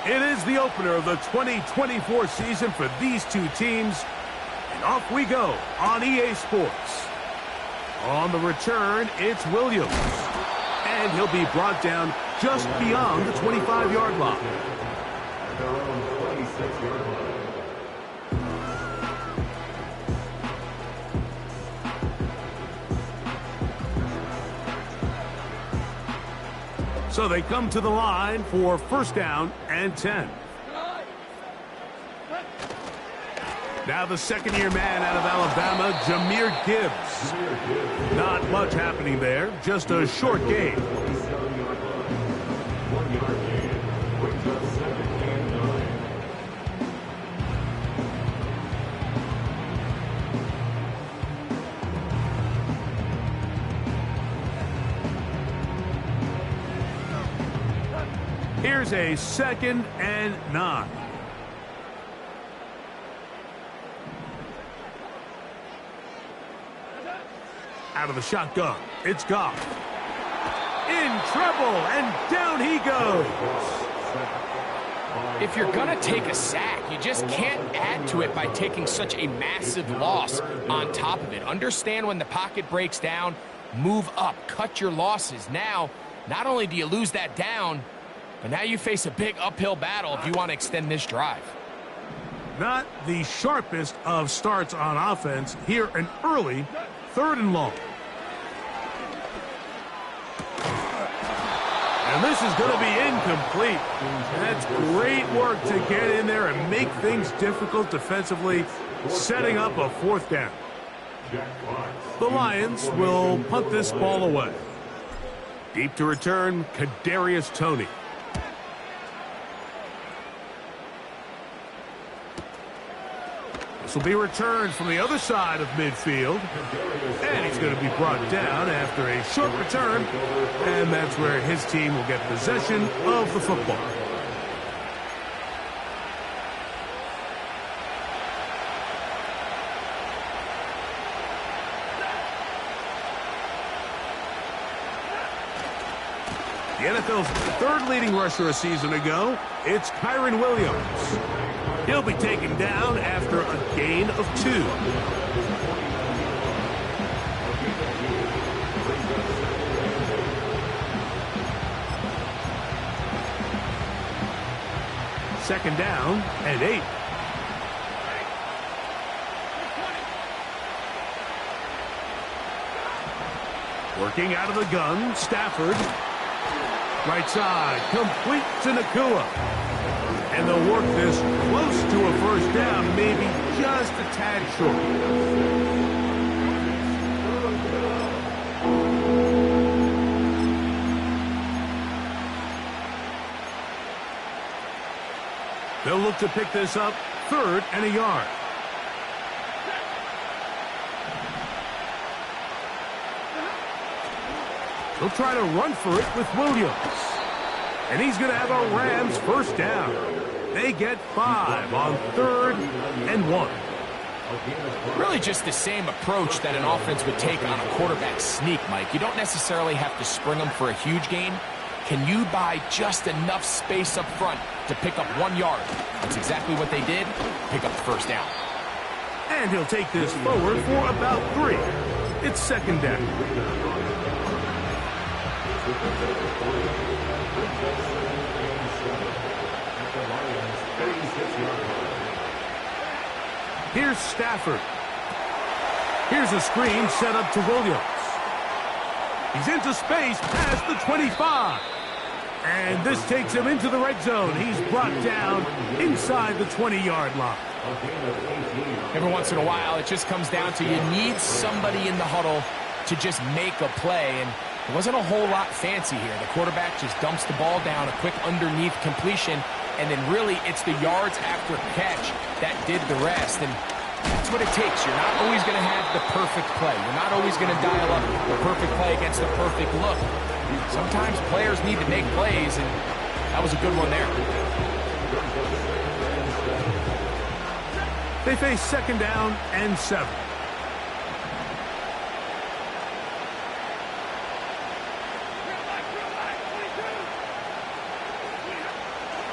It is the opener of the 2024 season for these two teams. And off we go on EA Sports. On the return, it's Williams. And he'll be brought down just beyond the 25-yard line. Their own 26-yard line. So they come to the line for first down and 10. Now the second-year man out of Alabama, Jahmyr Gibbs. Not much happening there, just a short gain. 27-yard line. 1-yard gain. Brings up 2nd and 9. Here's a 2nd and 9. Out of the shotgun, it's Goff. In trouble, and down he goes. If you're going to take a sack, you just can't add to it by taking such a massive loss on top of it. Understand when the pocket breaks down, move up, cut your losses. Now, not only do you lose that down, but now you face a big uphill battle if you want to extend this drive. Not the sharpest of starts on offense. Here an early 3rd and long. And this is going to be incomplete. That's great work to get in there and make things difficult defensively, setting up a 4th down. The Lions will punt this ball away. Deep to return, Kadarius Toney. This will be returned from the other side of midfield. And he's going to be brought down after a short return. And that's where his team will get possession of the football. The NFL's 3rd leading rusher a season ago, it's Kyren Williams. He'll be taken down after a gain of 2. Second down and 8. Working out of the gun, Stafford. Right side, complete to Nacua. And they'll work this close to a first down, maybe just a tad short. They'll look to pick this up 3rd and a yard. They'll try to run for it with Williams. And he's going to have a Rams first down. They get 5 on 3rd and 1. Really just the same approach that an offense would take on a quarterback sneak, Mike. You don't necessarily have to spring them for a huge gain. Can you buy just enough space up front to pick up 1 yard? That's exactly what they did. Pick up the first down. And he'll take this forward for about 3. It's 2nd down. Here's Stafford. Here's a screen set up to Williams. He's into space past the 25. And this takes him into the red zone. He's brought down inside the 20-yard line. Every once in a while, it just comes down to you need somebody in the huddle to just make a play. And it wasn't a whole lot fancy here. The quarterback just dumps the ball down, a quick underneath completion, and then really it's the yards after catch that did the rest. And that's what it takes. You're not always going to have the perfect play. You're not always going to dial up the perfect play against the perfect look. Sometimes players need to make plays, and that was a good one there. They face 2nd down and 7.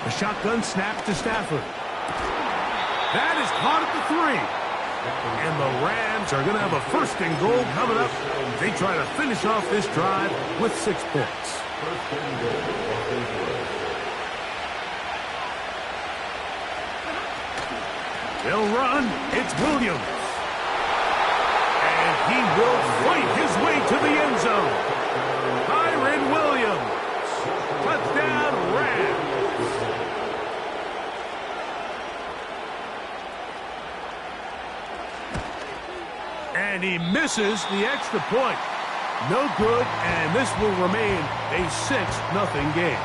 The shotgun snap to Stafford. That is caught at the 3. And the Rams are going to have a 1st and goal coming up. They try to finish off this drive with 6 points. They'll run. It's Williams. And he will fight his way to the end zone. Kyren Williams. Touchdown, Rams. And he misses the extra point. No good, and this will remain a 6-0 game.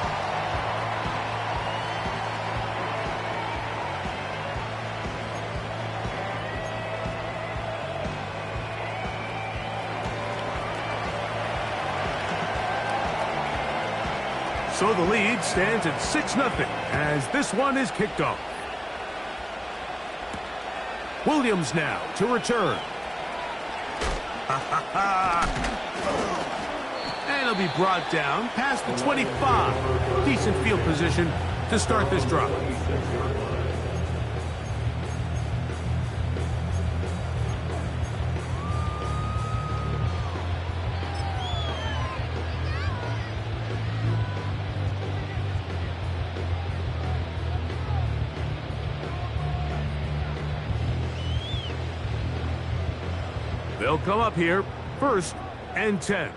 So the lead stands at 6-0 as this one is kicked off. Williams now to return. And he'll be brought down past the 25. Decent field position to start this drive. They'll come up here, 1st and 10.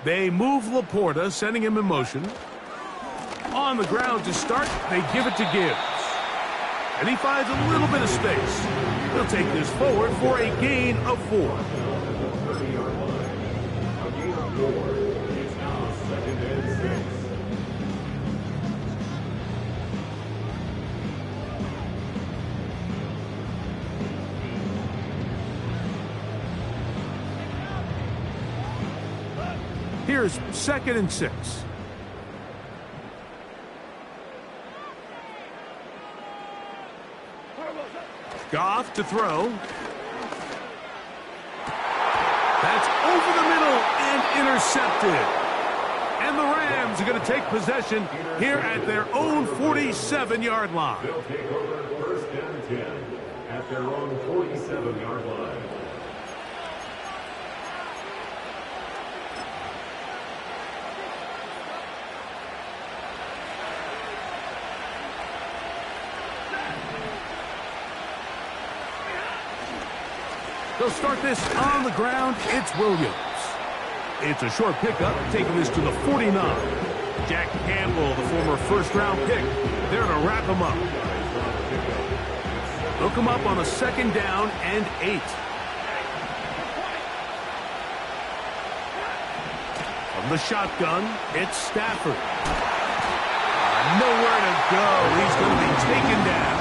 They move Laporta, sending him in motion. On the ground to start, they give it to Gibbs. And he finds a little bit of space. He'll take this forward for a gain of 4. 30-yard line. A gain of 4. It's now 2nd and 6. Here's 2nd and 6. Goff to throw. That's over the middle and intercepted. And the Rams are going to take possession here at their own 47-yard line. They'll take over 1st and 10 at their own 47-yard line. They'll start this on the ground. It's Williams. It's a short pickup, taking this to the 49. Jack Campbell, the former 1st-round pick, there to wrap him up. They'll come up on a 2nd down and 8. From the shotgun, it's Stafford. Nowhere to go. He's going to be taken down.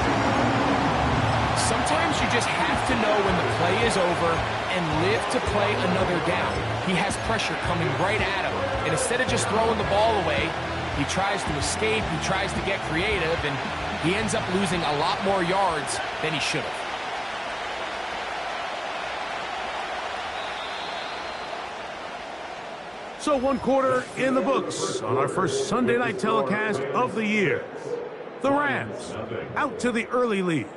Sometimes you just have to know when the play is over and live to play another down. He has pressure coming right at him. And instead of just throwing the ball away, he tries to escape, he tries to get creative, and he ends up losing a lot more yards than he should have. So 1 quarter in the books on our first Sunday night telecast of the year. The Rams out to the early lead.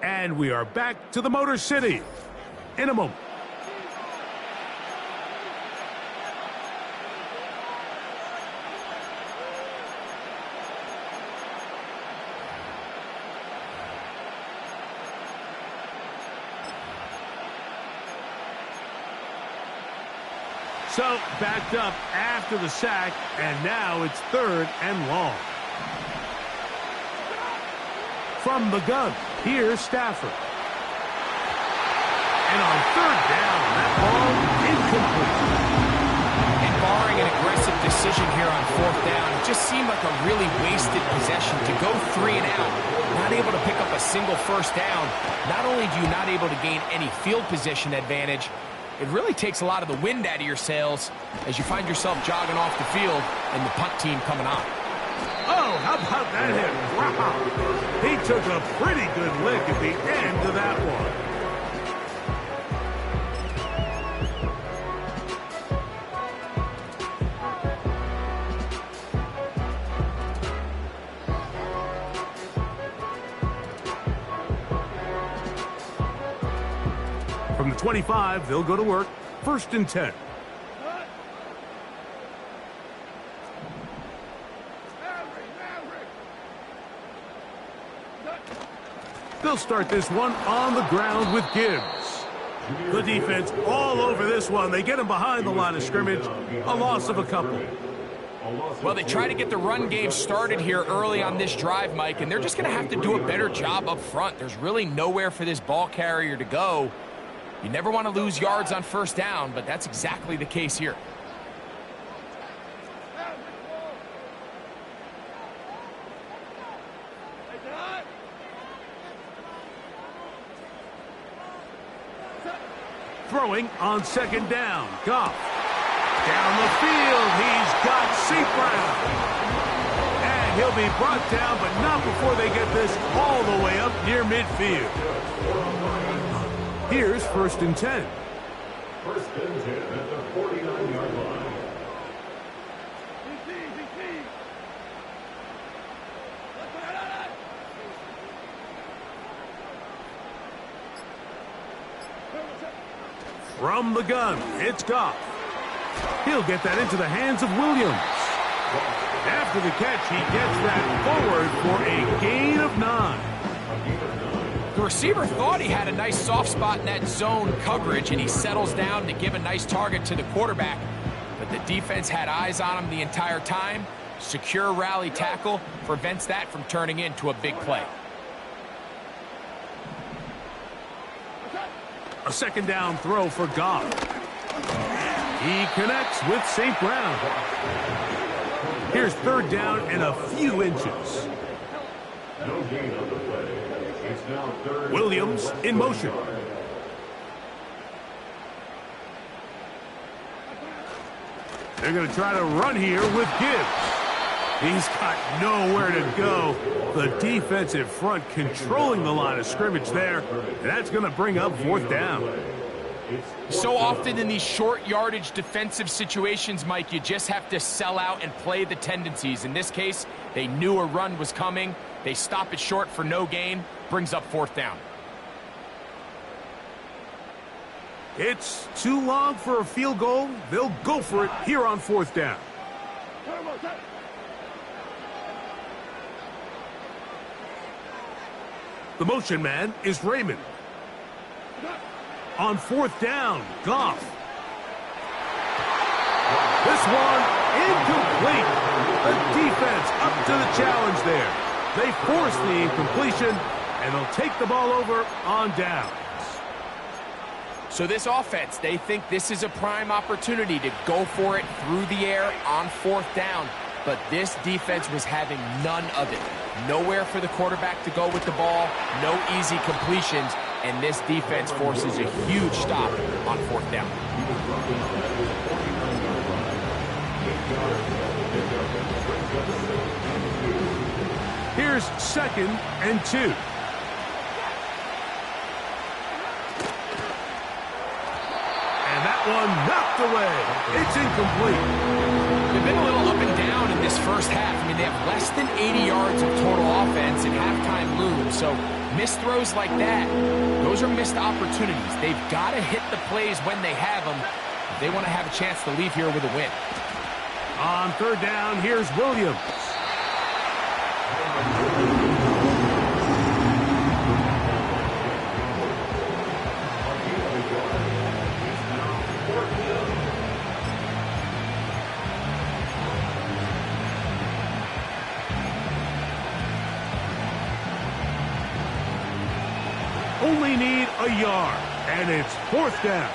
And we are back to the Motor City in a moment. So backed up after the sack, and now it's 3rd and long. From the gun, here's Stafford. And on 3rd down, that ball incomplete. And barring an aggressive decision here on 4th down, it just seemed like a really wasted possession to go 3 and out, not able to pick up a single 1st down. Not only do you not able to gain any field position advantage, it really takes a lot of the wind out of your sails as you find yourself jogging off the field and the punt team coming on. Oh, how about that hit? Wow. He took a pretty good lick at the end of that one. From the 25, they'll go to work. 1st and 10. They'll start this one on the ground with Gibbs. The defense all over this one. They get him behind the line of scrimmage. A loss of a couple. Well, they try to get the run game started here early on this drive, Mike, and they're just going to have to do a better job up front. There's really nowhere for this ball carrier to go. You never want to lose yards on 1st down, but that's exactly the case here. Throwing on 2nd down. Goff. Down the field. He's got St. Brown. And he'll be brought down, but not before they get this all the way up near midfield. Here's 1st and 10. 1st and 10 at the 49-yard line. From the gun, it's Goff. He'll get that into the hands of Williams. After the catch, he gets that forward for a gain of 9. The receiver thought he had a nice soft spot in that zone coverage, and he settles down to give a nice target to the quarterback. But the defense had eyes on him the entire time. Secure rally tackle prevents that from turning into a big play. A 2nd down throw for Goff. He connects with St. Brown. Here's 3rd down and a few inches. No gain on the play. It's now 3rd. Williams in motion. They're going to try to run here with Gibbs. He's got nowhere to go. The defensive front controlling the line of scrimmage there. And that's going to bring up 4th down. So often in these short yardage defensive situations, Mike, you just have to sell out and play the tendencies. In this case, they knew a run was coming. They stop it short for no gain. Brings up 4th down. It's too long for a field goal. They'll go for it here on 4th down. The motion man is Raymond. On 4th down, Goff. This one incomplete. The defense up to the challenge there. They force the incompletion, and they'll take the ball over on downs. So this offense, they think this is a prime opportunity to go for it through the air on 4th down. But this defense was having none of it. Nowhere for the quarterback to go with the ball, no easy completions, and this defense forces a huge stop on 4th down. Here's 2nd and 2. And that one knocked away. It's incomplete. They've been a little up and down in this 1st half. I mean, they have less than 80 yards of total offense and halftime looms. So missed throws like that, those are missed opportunities. They've got to hit the plays when they have them if they want to have a chance to leave here with a win. On 3rd down, here's Williams. Only need a yard, and it's 4th down.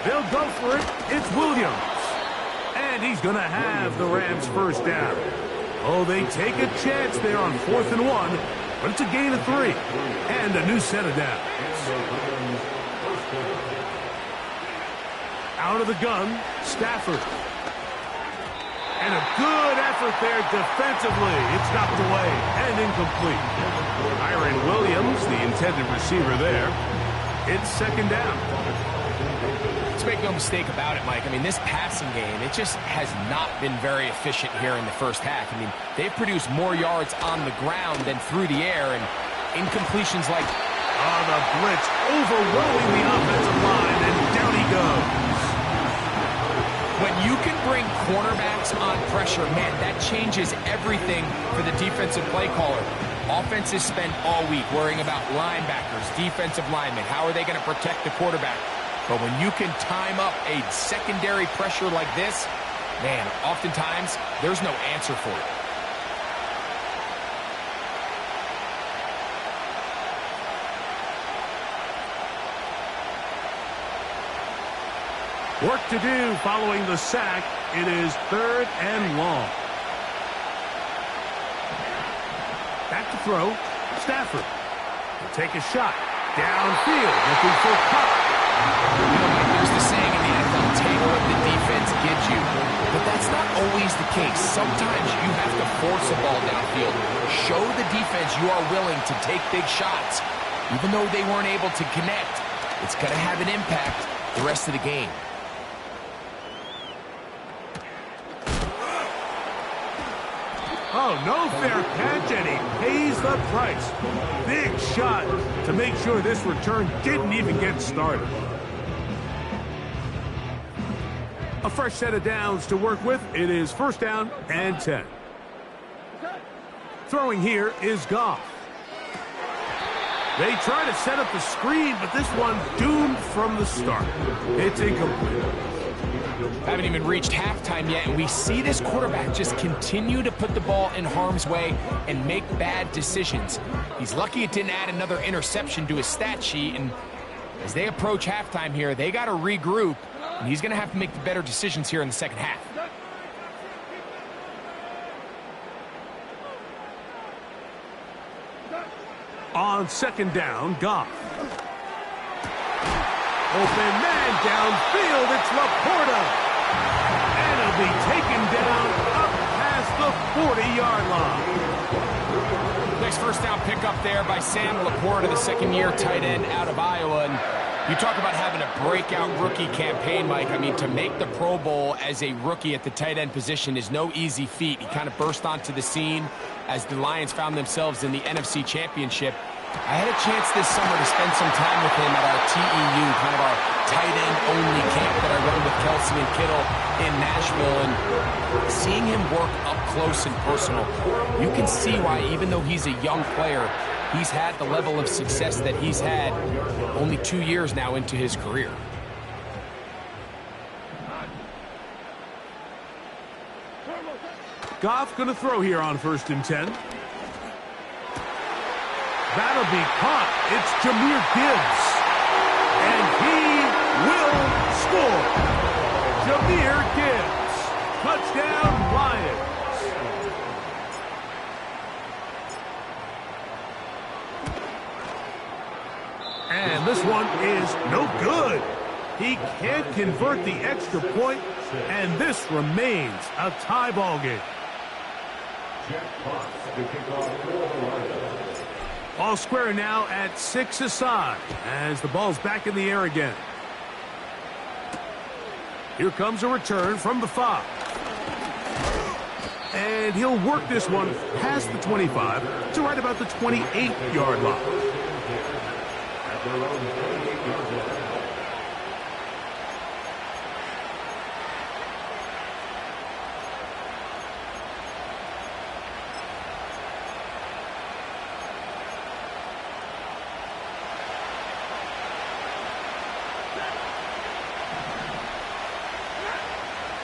They'll go for it. It's Williams. And he's going to have the Rams 1st down. Oh, they take a chance there on 4th and 1, but it's a gain of 3 and a new set of downs. Out of the gun, Stafford. And a good effort there defensively. It's knocked away and incomplete. Kyren Williams, the intended receiver there. It's 2nd down. Let's make no mistake about it, Mike. I mean, this passing game, it just has not been very efficient here in the 1st half. I mean, they've produced more yards on the ground than through the air, and Incompletions like... Oh, the blitz overwhelming the offensive line, and down he goes. When you can bring cornerbacks on pressure, man, that changes everything for the defensive play caller. Offenses spend all week worrying about linebackers, defensive linemen. How are they going to protect the quarterback? But when you can time up a secondary pressure like this, man, oftentimes there's no answer for it. Work to do following the sack. It is 3rd and long. Back to throw. Stafford will take a shot. Downfield, looking for Cobb. There's the saying in the NFL, take what the defense gives you. But that's not always the case. Sometimes you have to force a ball downfield. Show the defense you are willing to take big shots. Even though they weren't able to connect, it's going to have an impact the rest of the game. Oh, no fair catch, and he pays the price. Big shot to make sure this return didn't even get started. A fresh set of downs to work with. It is 1st down and 10. Throwing here is Goff. They try to set up the screen, but this one doomed from the start. It's incomplete. Haven't even reached halftime yet, and we see this quarterback just continue to put the ball in harm's way and make bad decisions. He's lucky it didn't add another interception to his stat sheet, and as they approach halftime here, they got to regroup, and he's going to have to make the better decisions here in the second half. On 2nd down, Goff. Open man downfield, it's Laporta. And he'll be taken down up past the 40-yard line. Next first down pickup there by Sam Laporta, the second-year tight end out of Iowa. And you talk about having a breakout rookie campaign, Mike. I mean, to make the Pro Bowl as a rookie at the tight end position is no easy feat. He kind of burst onto the scene as the Lions found themselves in the NFC Championship. I had a chance this summer to spend some time with him at our TEU, kind of our tight end-only camp that I run with Kelsey and Kittle in Nashville, and seeing him work up close and personal, you can see why, even though he's a young player, he's had the level of success that he's had only 2 years now into his career. Goff going to throw here on 1st and 10. That'll be caught. It's Jahmyr Gibbs. And he will score. Jahmyr Gibbs. Touchdown, Lions. And this one is no good. He can't convert the extra point, and this remains a tie ball game. All square now at 6 aside as the ball's back in the air again. Here comes a return from the 5. And he'll work this one past the 25 to right about the 28-yard line.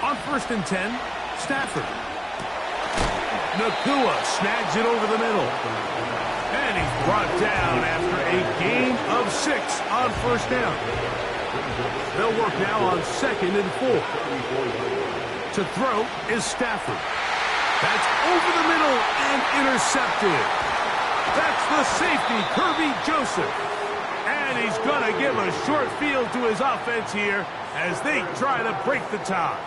On 1st and 10, Stafford. Nacua snags it over the middle. And he's brought down after a gain of 6 on 1st down. They'll work now on 2nd and 4. To throw is Stafford. That's over the middle and intercepted. That's the safety, Kirby Joseph. And he's going to give a short field to his offense here as they try to break the tie.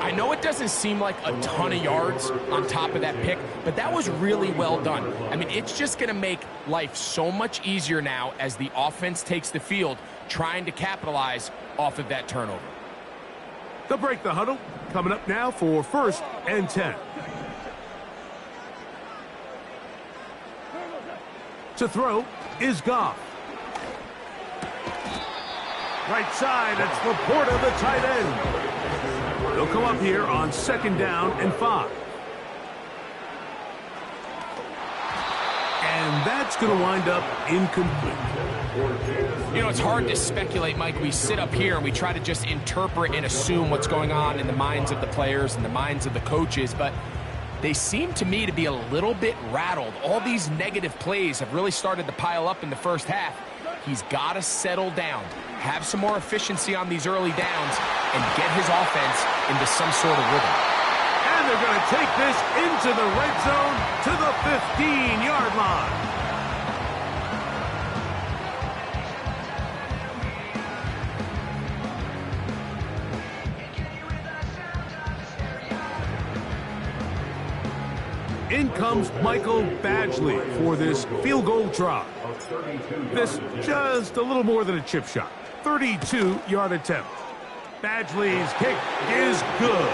I know it doesn't seem like a ton of yards on top of that pick, but that was really well done. I mean, it's just going to make life so much easier now as the offense takes the field, trying to capitalize off of that turnover. They'll break the huddle. Coming up now for 1st and 10. To throw is Goff. Right side, it's Laporta, the tight end. They'll come up here on 2nd down and 5. And that's going to wind up incomplete. You know, it's hard to speculate, Mike. We sit up here and we try to just interpret and assume what's going on in the minds of the players and the minds of the coaches, but they seem to me to be a little bit rattled. All these negative plays have really started to pile up in the first half. He's got to settle down, have some more efficiency on these early downs, and get his offense into some sort of rhythm. And they're going to take this into the red zone to the 15-yard line. In comes Michael Badgley for this field goal try. This just a little more than a chip shot. 32-yard attempt. Badgley's kick is good.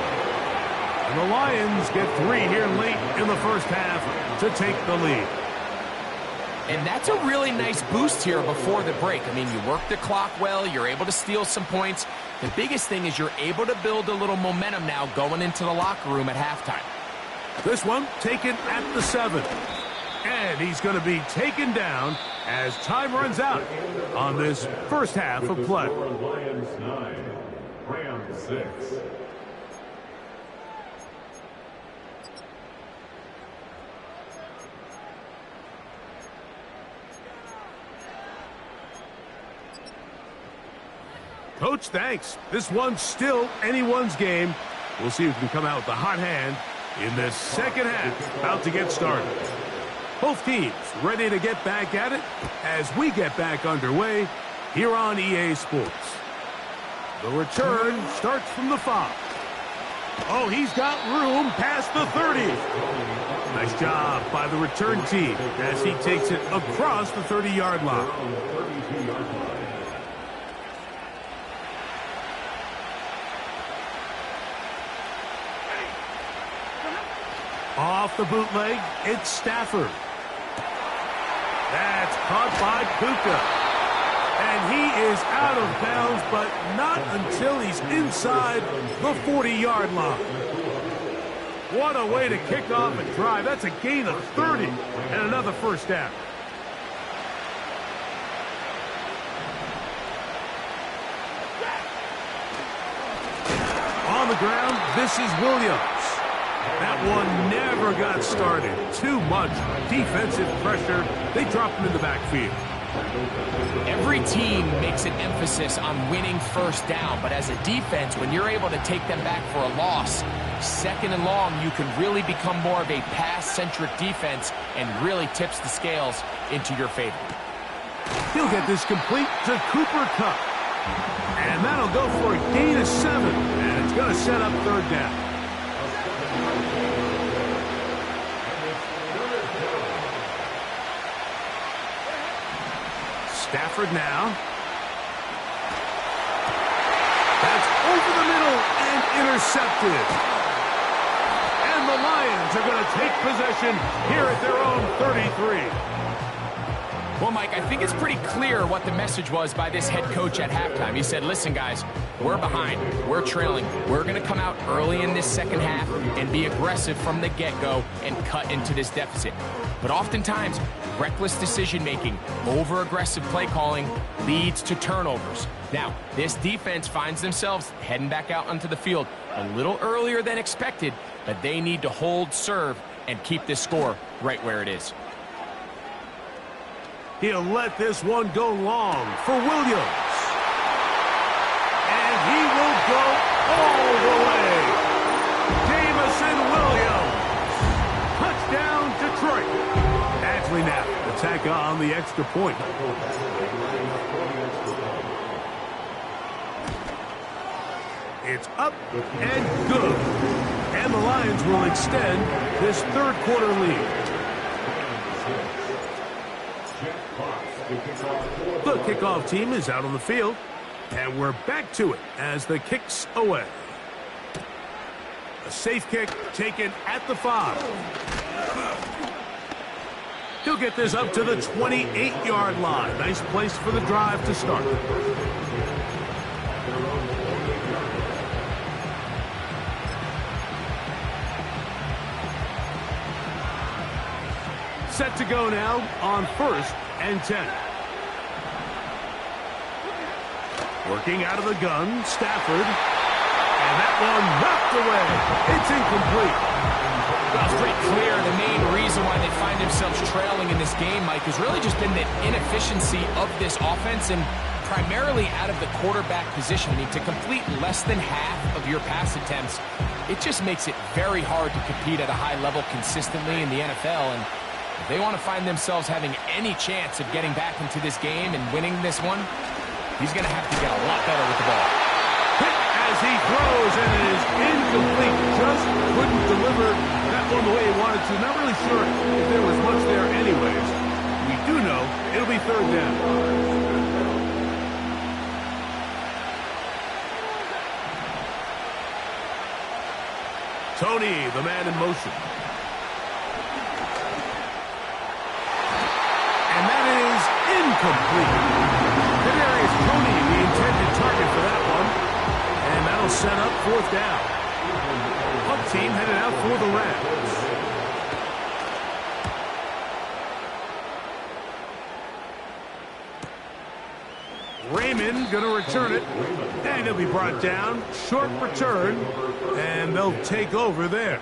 And the Lions get 3 here late in the first half to take the lead. And that's a really nice boost here before the break. I mean, you work the clock well, you're able to steal some points. The biggest thing is you're able to build a little momentum now going into the locker room at halftime. This one taken at the 7. And he's going to be taken down as time runs out on this first half of play. Lions 9, Rams 6. Coach, thanks. This one's still anyone's game. We'll see who can come out with the hot hand in this second half, about to get started. Both teams ready to get back at it as we get back underway here on EA Sports. The return starts from the 5. Oh, he's got room past the 30. Nice job by the return team as he takes it across the 30-yard line. Off the bootleg, it's Stafford. That's caught by Puka. And he is out of bounds, but not until he's inside the 40-yard line. What a way to kick off a drive. That's a gain of 30 and another first down. On the ground, this is Williams. That one never got started. Too much defensive pressure. They dropped him in the backfield. Every team makes an emphasis on winning first down, but as a defense, when you're able to take them back for a loss, 2nd and long, you can really become more of a pass-centric defense and really tips the scales into your favor. He'll get this complete to Cooper Kupp. And that'll go for a gain of 7. And it's going to set up 3rd down. Stafford now. That's over the middle and intercepted. And the Lions are going to take possession here at their own 33. Well, Mike, I think it's pretty clear what the message was by this head coach at halftime. He said, listen, guys, we're behind. We're trailing. We're going to come out early in this second half and be aggressive from the get-go and cut into this deficit. But oftentimes, reckless decision-making, over-aggressive play calling leads to turnovers. Now, this defense finds themselves heading back out onto the field a little earlier than expected, but they need to hold serve and keep this score right where it is. He'll let this one go long for Williams. And he will go all the way. Jameson Williams. Touchdown, Detroit. Badgley now to tack on the extra point. It's up and good. And the Lions will extend this 3rd quarter lead. The kickoff team is out on the field, and we're back to it as the kick's away. A safe kick taken at the 5. He'll get this up to the 28-yard line. Nice place for the drive to start. Set to go now on 1st and 10. Working out of the gun, Stafford. And that one knocked away. It's incomplete. Well, it's pretty clear the main reason why they find themselves trailing in this game, Mike, has really just been the inefficiency of this offense and primarily out of the quarterback position. I mean, to complete less than half of your pass attempts, it just makes it very hard to compete at a high level consistently in the NFL. And if they want to find themselves having any chance of getting back into this game and winning this one, he's going to have to get a lot better with the ball. Hit as he throws, and it is incomplete. Just couldn't deliver that one the way he wanted to. Not really sure if there was much there anyways. We do know it'll be 3rd down. Tony, the man in motion. And that is incomplete. Kadarius Toney, the intended target for that one. And that'll set up 4th down. Punt team headed out for the Rams. Raymond going to return it. And he'll be brought down. Short return. And they'll take over there.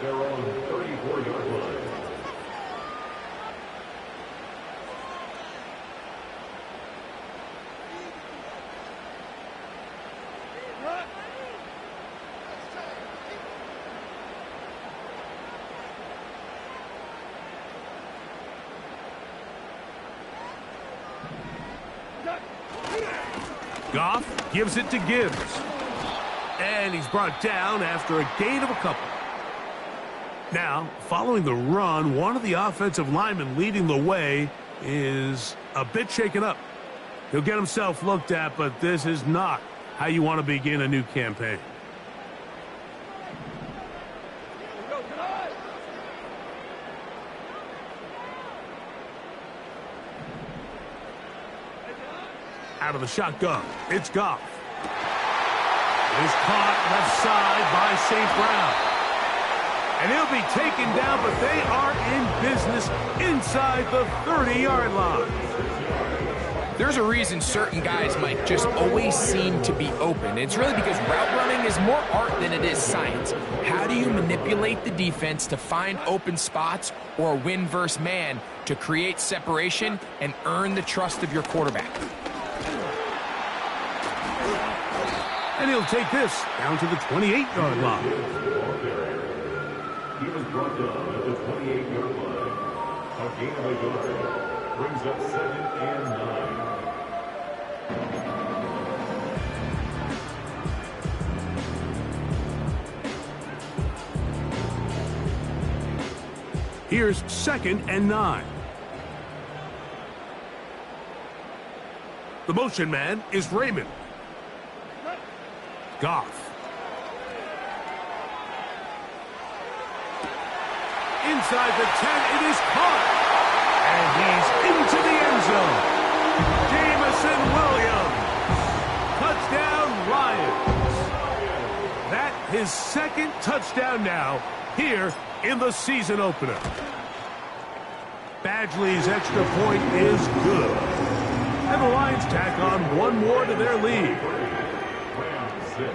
Goff gives it to Gibbs. And he's brought down after a gain of a couple. Now, following the run, one of the offensive linemen leading the way is a bit shaken up. He'll get himself looked at, but this is not how you want to begin a new campaign. Out of the shotgun, it's Goff. It is caught left side by St. Brown. And he'll be taken down, but they are in business inside the 30-yard line. There's a reason certain guys, Mike, just always seem to be open. It's really because route running is more art than it is science. How do you manipulate the defense to find open spots or win versus man to create separation and earn the trust of your quarterback? And he'll take this down to the 28-yard line. He was brought down at the 28-yard line. A gain of a yard brings up 2nd and 9. Here's 2nd and 9. The motion man is Raymond. Goff. Inside the 10, it is caught. And he's into the end zone. Jameson Williams. Touchdown, Lions. That his 2nd touchdown now here in the season opener. Badgley's extra point is good. And the Lions tack on one more to their lead. 6.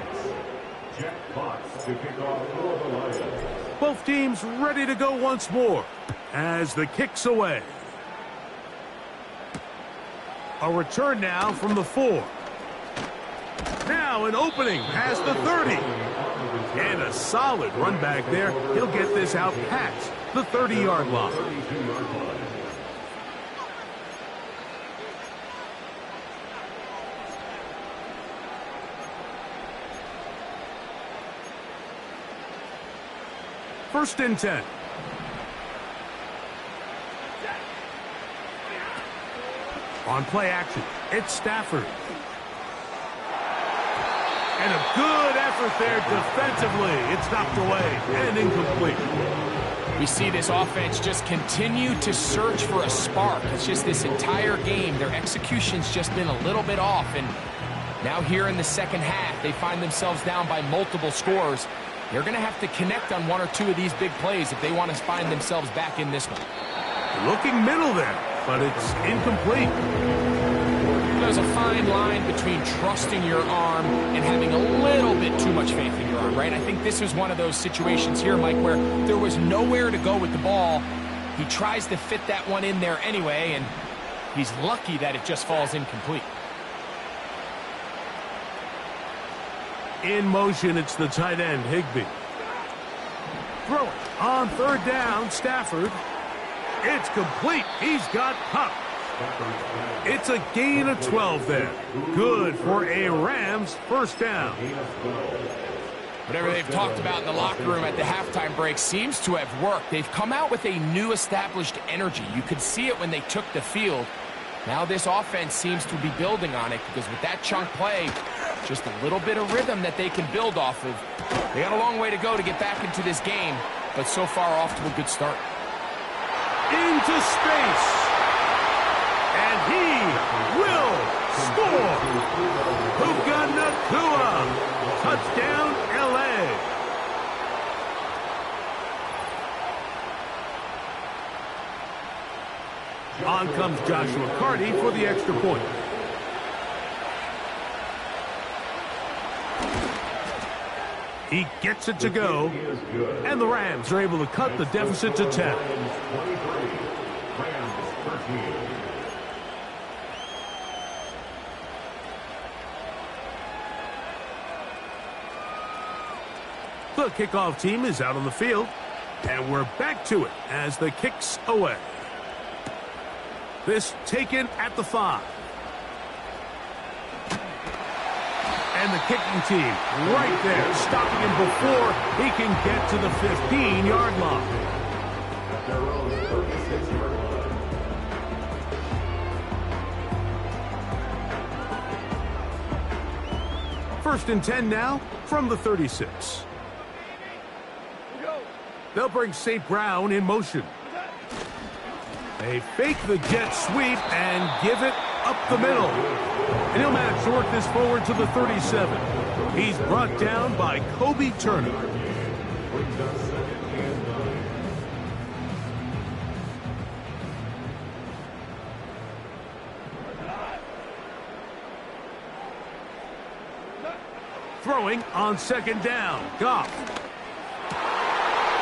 Jack Fox to kick off for the Lions. Both teams ready to go once more as the kick's away. A return now from the 4. Now an opening past the 30. And a solid run back there. He'll get this out past the 30-yard line. First and 10. On play action, it's Stafford. And a good effort there defensively. It's knocked away and incomplete. We see this offense just continue to search for a spark. It's just this entire game, their execution's just been a little bit off. And now here in the second half, they find themselves down by multiple scores. They're going to have to connect on one or two of these big plays if they want to find themselves back in this one. Looking middle there, but it's incomplete. There's a fine line between trusting your arm and having a little bit too much faith in your arm, right? I think this was one of those situations here, Mike, where there was nowhere to go with the ball. He tries to fit that one in there anyway, and he's lucky that it just falls incomplete. In motion, it's the tight end, Higbee. Throw it on third down, Stafford. It's complete. He's got Huck. It's a gain of 12 there. Good for a Rams first down. Whatever they've talked about in the locker room at the halftime break seems to have worked. They've come out with a new established energy. You could see it when they took the field. Now this offense seems to be building on it because with that chunk play, just a little bit of rhythm that they can build off of. They got a long way to go to get back into this game, but so far off to a good start. Into space. And he will score. Puka Nacua. Touchdown, L.A. On comes Joshua Carty for the extra point. He gets it to go, and the Rams are able to cut the deficit to 10. The kickoff team is out on the field, and we're back to it as the kick's away. This taken at the 5. And the kicking team right there, stopping him before he can get to the 15-yard line. First and 10 now from the 36. They'll bring St. Brown in motion. They fake the jet sweep and give it up the middle. And he'll manage to work this forward to the 37. He's brought down by Kobe Turner. Throwing on second down. Goff.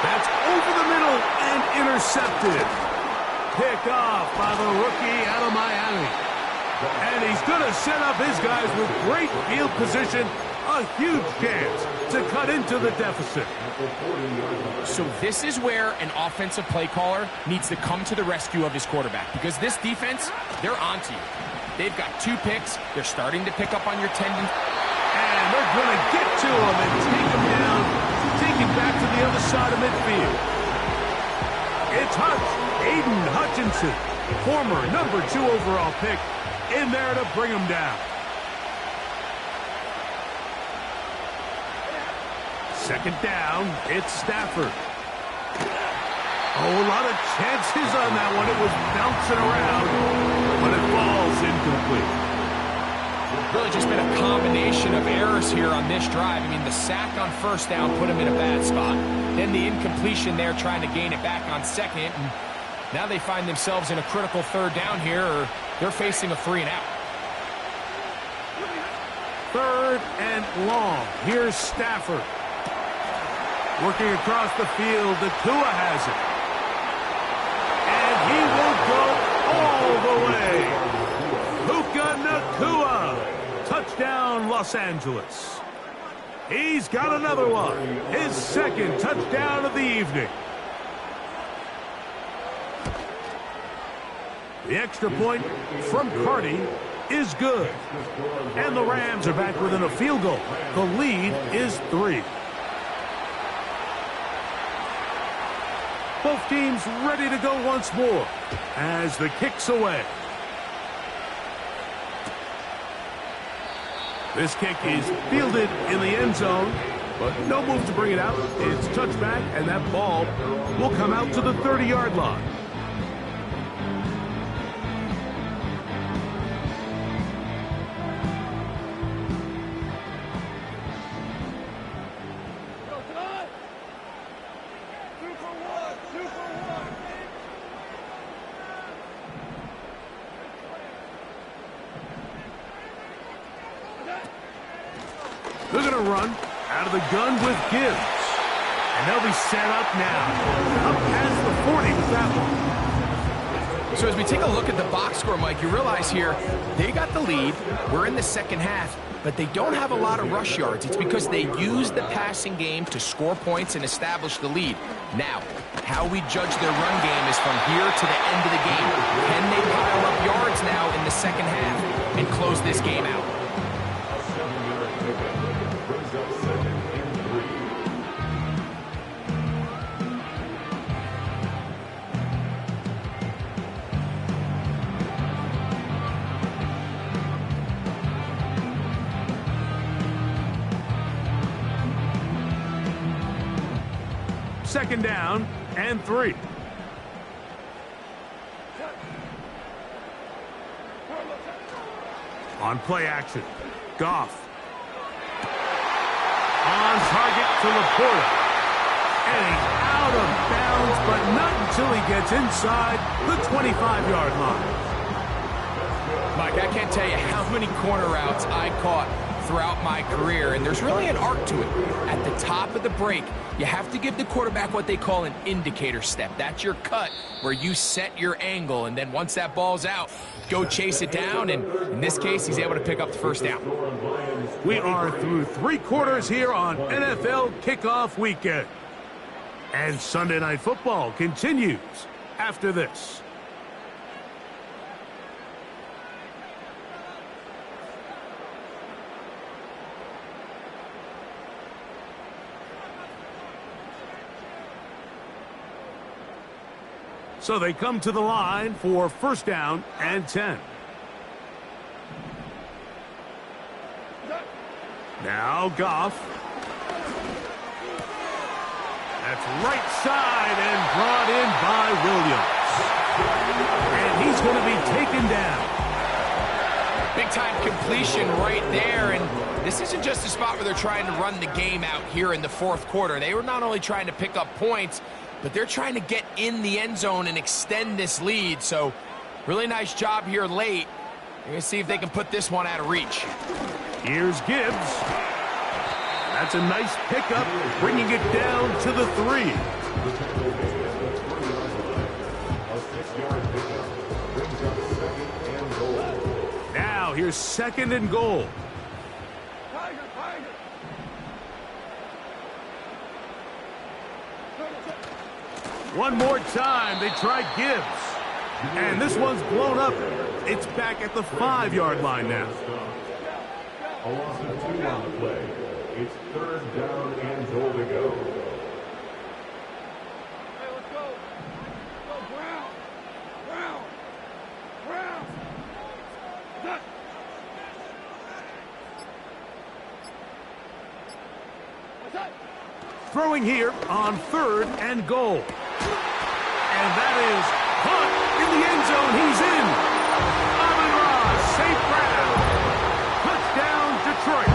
That's over the middle and intercepted. Pick off by the rookie out of Miami. And he's going to set up his guys with great field position. A huge chance to cut into the deficit. So this is where an offensive play caller needs to come to the rescue of his quarterback. Because this defense, they're onto you. They've got 2 picks. They're starting to pick up on your tendon. And they're going to get to him and take him down. Take him back to the other side of midfield. It's Aiden Hutchinson, former number 2 overall pick, in there to bring him down. Second down, it's Stafford. Oh, a lot of chances on that one. It was bouncing around, but it falls incomplete. Really just been a combination of errors here on this drive. I mean, the sack on first down put him in a bad spot. Then the incompletion there trying to gain it back on second. And now they find themselves in a critical third down here, or they're facing a 3 and out. Third and long. Here's Stafford. Working across the field, Nacua has it. And he will go all the way. Puka Nacua. Touchdown, Los Angeles. He's got another one. His second touchdown of the evening. The extra point from Carty is good. And the Rams are back within a field goal. The lead is 3. Both teams ready to go once more as the kick's away. This kick is fielded in the end zone, but no move to bring it out. It's touchback, and that ball will come out to the 30-yard line. They're going to run out of the gun with Gibbs. And they'll be set up now. Up past the 40 with that one. So as we take a look at the box score, Mike, you realize here they got the lead. We're in the second half, but they don't have a lot of rush yards. It's because they use the passing game to score points and establish the lead. Now, how we judge their run game is from here to the end of the game. Can they pile up yards now in the second half and close this game out? Second down and 3. On play action, Goff. On target to Laporta. And he's out of bounds, but not until he gets inside the 25-yard line. Mike, I can't tell you how many corner routes I caught throughout my career, and there's really an art to it. At the top of the break, you have to give the quarterback what they call an indicator step. That's your cut where you set your angle, and then once that ball's out, go chase it down, and in this case, he's able to pick up the first down. We are through 3 quarters here on NFL Kickoff Weekend. And Sunday Night Football continues after this. So they come to the line for first down and 10. Now Goff. That's right side and brought in by Williams. And he's going to be taken down. Big time completion right there, and this isn't just a spot where they're trying to run the game out here in the fourth quarter. They were not only trying to pick up points, but they're trying to get in the end zone and extend this lead. So really nice job here late. We're going to see if they can put this one out of reach. Here's Gibbs. That's a nice pickup, bringing it down to the 3. Now here's second and goal. One more time, they try Gibbs. And this one's blown up. It's back at the 5-yard line now. A loss of 2 on the play. It's third down and goal to go. Hey, let's go. Go, Brown. Brown. Brown. That. What's that? Throwing here on third and goal. And that is caught in the end zone. He's in. Amon-Ra, St. Brown. Touchdown, Detroit.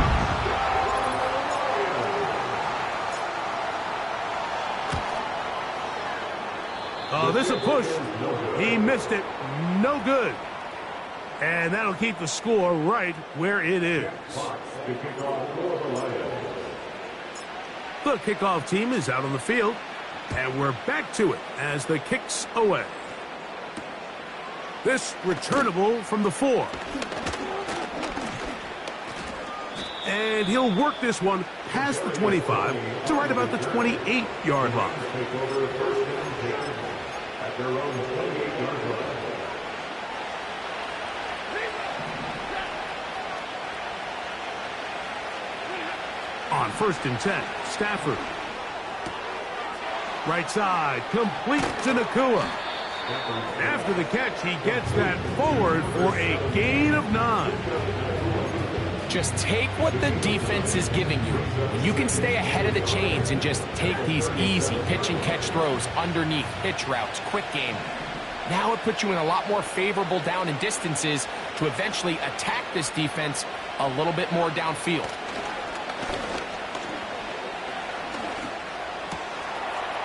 Oh, this is a push. He missed it. No good. And that'll keep the score right where it is. The kickoff team is out on the field, and we're back to it as the kick's away. This returnable from the 4. And he'll work this one past the 25 to right about the 28-yard line. At their own 28-yard line. On first and 10, Stafford. Right side, complete to Nacua. After the catch, he gets that forward for a gain of 9. Just take what the defense is giving you. And you can stay ahead of the chains and just take these easy pitch and catch throws underneath, pitch routes, quick game. Now it puts you in a lot more favorable down and distances to eventually attack this defense a little bit more downfield.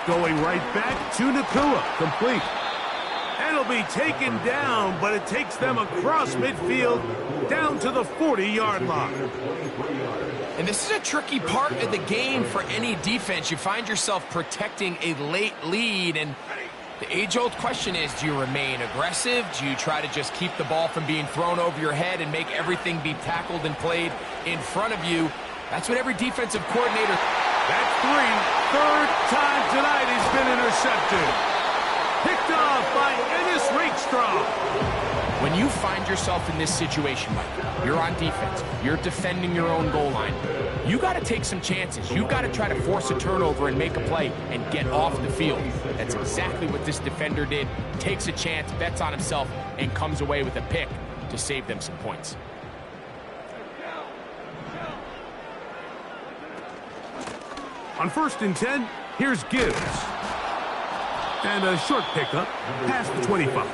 Going right back to Nacua, complete. And it'll be taken down, but it takes them across midfield down to the 40-yard line. And this is a tricky part of the game for any defense. You find yourself protecting a late lead, and the age-old question is, do you remain aggressive? Do you try to just keep the ball from being thrown over your head and make everything be tackled and played in front of you? That's what every defensive coordinator... That's three. Third time tonight he's been intercepted. Picked off by Ennis Rakestraw. When you find yourself in this situation, Mike, you're on defense, you're defending your own goal line, you got to take some chances. You got to try to force a turnover and make a play and get off the field. That's exactly what this defender did. Takes a chance, bets on himself, and comes away with a pick to save them some points. On 1st and 10, here's Gibbs. And a short pickup past the 25.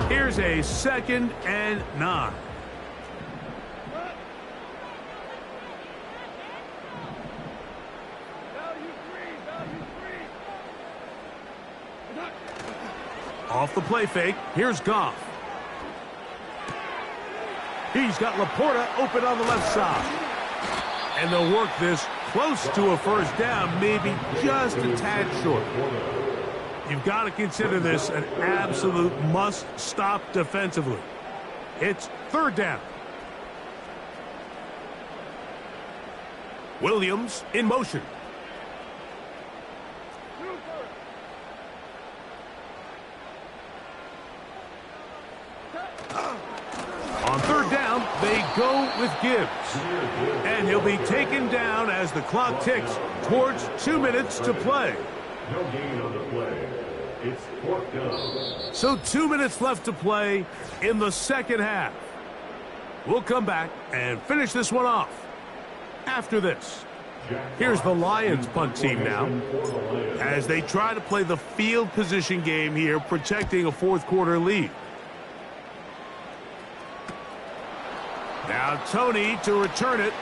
Here's a 2nd and 9. Off the play fake, here's Goff. He's got Laporta open on the left side. And they'll work this close to a first down, maybe just a tad short. You've got to consider this an absolute must-stop defensively. It's 3rd down. Williams in motion. On 3rd down, they go with Gibbs. And he'll be taken down as the clock ticks towards 2 minutes to play. No gain on the play. It's 4th down. So 2 minutes left to play in the second half. We'll come back and finish this one off after this. Here's the Lions punt team now as they try to play the field position game here, protecting a 4th quarter lead. Now Tony to return it.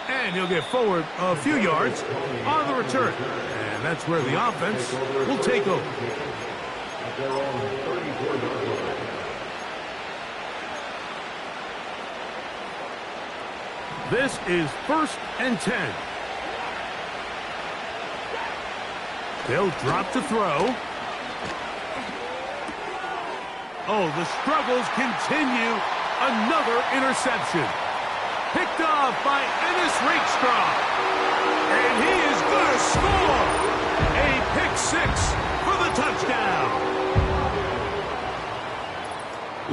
And he'll get forward a few yards on the return. And that's where the offense will take over. This is 1st and 10. They'll drop to throw. Oh, the struggles continue. Another interception. Picked off by Ennis Rakestraw. And he is going to score. A pick 6 for the touchdown.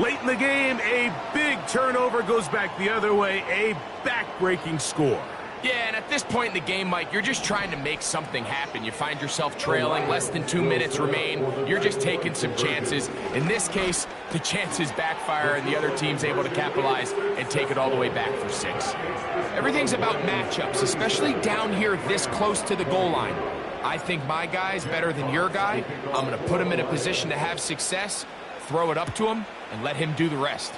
Late in the game, a big turnover goes back the other way. A back-breaking score. Yeah, and at this point in the game, Mike, you're just trying to make something happen. You find yourself trailing, less than 2 minutes remain. You're just taking some chances. In this case, the chances backfire and the other team's able to capitalize and take it all the way back for 6. Everything's about matchups, especially down here this close to the goal line. I think my guy's better than your guy. I'm going to put him in a position to have success, throw it up to him, and let him do the rest.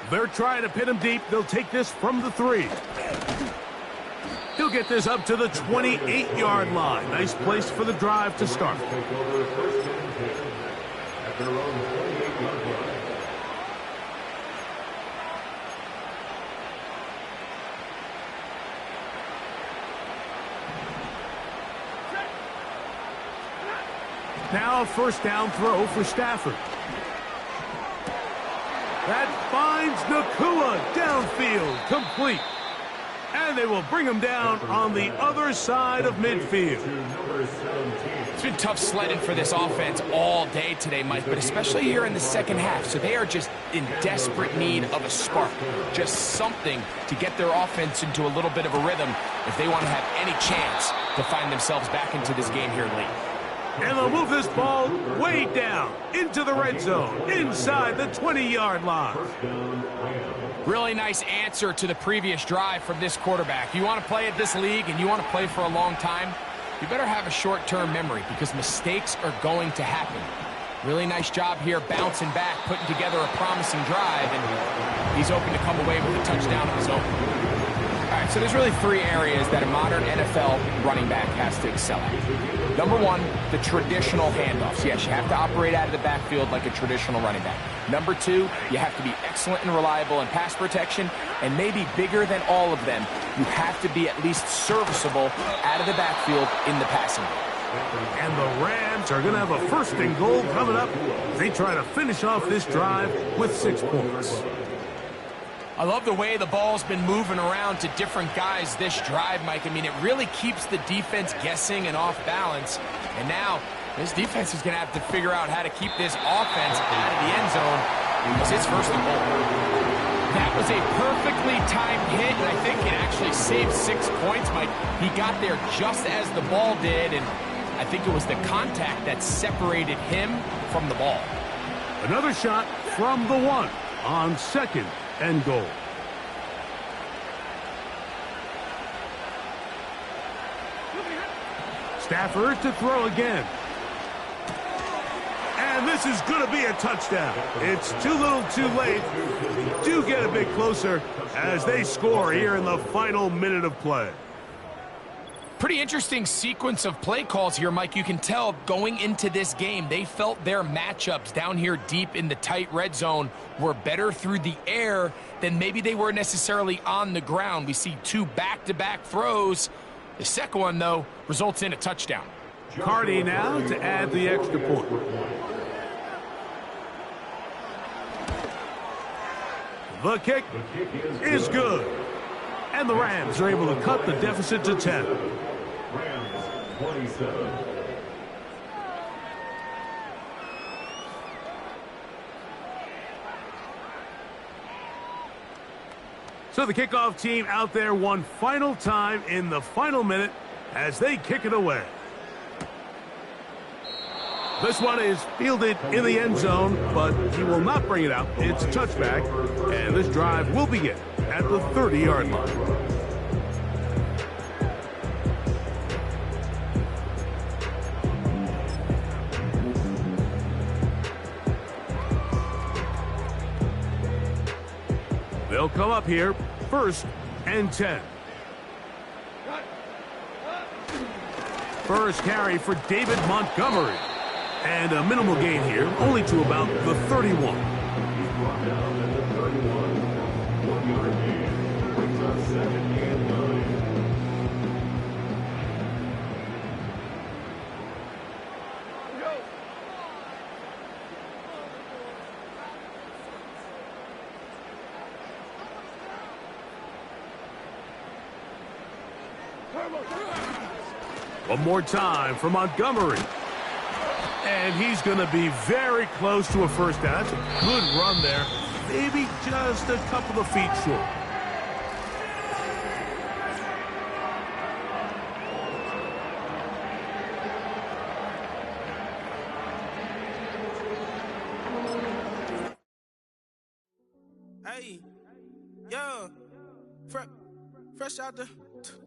They're trying to pin him deep. They'll take this from the 3. He'll get this up to the 28-yard line. Nice place for the drive to start. Now a 1st down throw for Stafford. That finds Nacua downfield, complete. And they will bring him down on the other side of midfield. It's been tough sledding for this offense all day today, Mike, but especially here in the second half. So they are just in desperate need of a spark, just something to get their offense into a little bit of a rhythm if they want to have any chance to find themselves back into this game here late. And they'll move this ball way down into the red zone, inside the 20-yard line. Really nice answer to the previous drive from this quarterback. You want to play at this league and you want to play for a long time, you better have a short-term memory because mistakes are going to happen. Really nice job here bouncing back, putting together a promising drive, and he's open to come away with a touchdown of his own. All right, so there's really three areas that a modern NFL running back has to excel at. Number one, the traditional handoffs. Yes, you have to operate out of the backfield like a traditional running back. Number two, you have to be excellent and reliable in pass protection, and maybe bigger than all of them, you have to be at least serviceable out of the backfield in the passing game. And the Rams are going to have a first and goal coming up as they try to finish off this drive with 6 points. I love the way the ball's been moving around to different guys this drive, Mike. I mean, it really keeps the defense guessing and off balance. And now, this defense is going to have to figure out how to keep this offense out of the end zone because it's first and goal. That was a perfectly timed hit, and I think it actually saved 6 points, Mike. He got there just as the ball did, and I think it was the contact that separated him from the ball. Another shot from the one on second and goal. Stafford to throw again. And this is going to be a touchdown. It's too little too late. Do get a bit closer as they score here in the final minute of play. Pretty interesting sequence of play calls here, Mike. You can tell going into this game, they felt their matchups down here deep in the tight red zone were better through the air than maybe they were necessarily on the ground. We see 2 back-to-back throws. The second one, though, results in a touchdown. Cardi now to add the extra point. The kick is good. And the Rams are able to cut the deficit to 10. Rams 27. So the kickoff team out there one final time in the final minute as they kick it away. This one is fielded in the end zone, but he will not bring it out. It's a touchback, and this drive will begin at the 30-yard line. They'll come up here, 1st and 10. First carry for David Montgomery. And a minimal gain here, only to about the 31. He's brought down at the 31. 1-yard gain. Brings up 2nd and 9. One more time for Montgomery. And he's going to be very close to a first down. That's a good run there. Maybe just a couple of feet short. Hey, yo, fresh out the